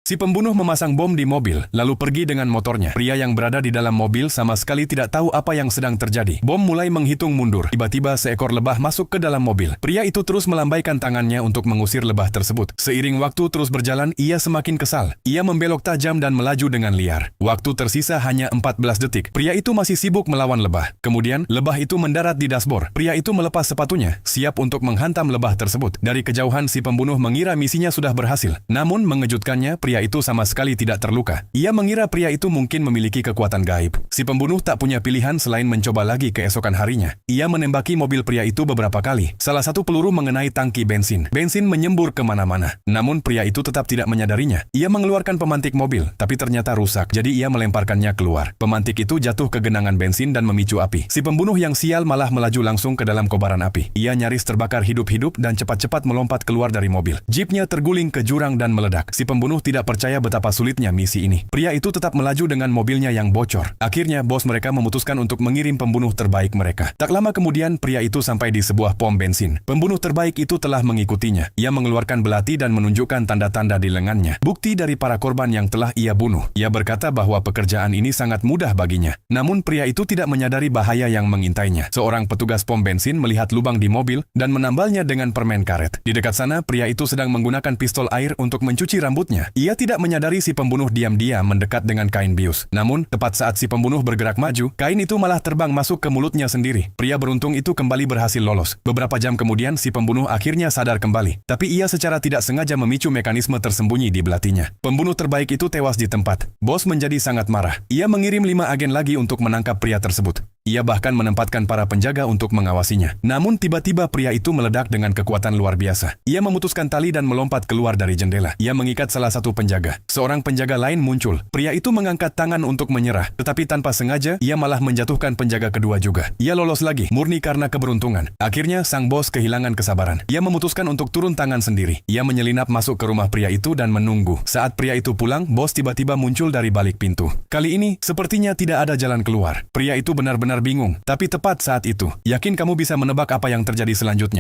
Si pembunuh memasang bom di mobil, lalu pergi dengan motornya. Pria yang berada di dalam mobil sama sekali tidak tahu apa yang sedang terjadi. Bom mulai menghitung mundur. Tiba-tiba seekor lebah masuk ke dalam mobil. Pria itu terus melambaikan tangannya untuk mengusir lebah tersebut. Seiring waktu terus berjalan, ia semakin kesal. Ia membelok tajam dan melaju dengan liar. Waktu tersisa hanya 14 detik. Pria itu masih sibuk melawan lebah. Kemudian, lebah itu mendarat di dashboard. Pria itu melepas sepatunya, siap untuk menghantam lebah tersebut. Dari kejauhan, si pembunuh mengira misinya sudah berhasil. Namun, mengejutkannya, pria itu sama sekali tidak terluka. Ia mengira pria itu mungkin memiliki kekuatan gaib. Si pembunuh tak punya pilihan selain mencoba lagi keesokan harinya. Ia menembaki mobil pria itu beberapa kali. Salah satu peluru mengenai tangki bensin. Bensin menyembur kemana-mana. Namun pria itu tetap tidak menyadarinya. Ia mengeluarkan pemantik mobil, tapi ternyata rusak. Jadi ia melemparkannya keluar. Pemantik itu jatuh ke genangan bensin dan memicu api. Si pembunuh yang sial malah melaju langsung ke dalam kobaran api. Ia nyaris terbakar hidup-hidup dan cepat-cepat melompat keluar dari mobil. Jeepnya terguling ke jurang dan meledak. Si pembunuh tidak percaya betapa sulitnya misi ini. Pria itu tetap melaju dengan mobilnya yang bocor. Akhirnya, bos mereka memutuskan untuk mengirim pembunuh terbaik mereka. Tak lama kemudian, pria itu sampai di sebuah pom bensin. Pembunuh terbaik itu telah mengikutinya. Ia mengeluarkan belati dan menunjukkan tanda-tanda di lengannya. Bukti dari para korban yang telah ia bunuh. Ia berkata bahwa pekerjaan ini sangat mudah baginya. Namun, pria itu tidak menyadari bahaya yang mengintainya. Seorang petugas pom bensin melihat lubang di mobil dan menambalnya dengan permen karet. Di dekat sana, pria itu sedang menggunakan pistol air untuk mencuci rambutnya. Ia tidak menyadari si pembunuh diam-diam mendekat dengan kain bius. Namun, tepat saat si pembunuh bergerak maju, kain itu malah terbang masuk ke mulutnya sendiri. Pria beruntung itu kembali berhasil lolos. Beberapa jam kemudian, si pembunuh akhirnya sadar kembali. Tapi ia secara tidak sengaja memicu mekanisme tersembunyi di belatinya. Pembunuh terbaik itu tewas di tempat. Bos menjadi sangat marah. Ia mengirim 5 agen lagi untuk menangkap pria tersebut. Ia bahkan menempatkan para penjaga untuk mengawasinya. Namun tiba-tiba pria itu meledak dengan kekuatan luar biasa. Ia memutuskan tali dan melompat keluar dari jendela. Ia mengikat salah satu penjaga. Seorang penjaga lain muncul. Pria itu mengangkat tangan untuk menyerah. Tetapi tanpa sengaja, ia malah menjatuhkan penjaga kedua juga. Ia lolos lagi, murni karena keberuntungan. Akhirnya, sang bos kehilangan kesabaran. Ia memutuskan untuk turun tangan sendiri. Ia menyelinap masuk ke rumah pria itu dan menunggu. Saat pria itu pulang, bos tiba-tiba muncul dari balik pintu. Kali ini, sepertinya tidak ada jalan keluar. Pria itu benar-benar bingung. Tapi tepat saat itu, yakin kamu bisa menebak apa yang terjadi selanjutnya?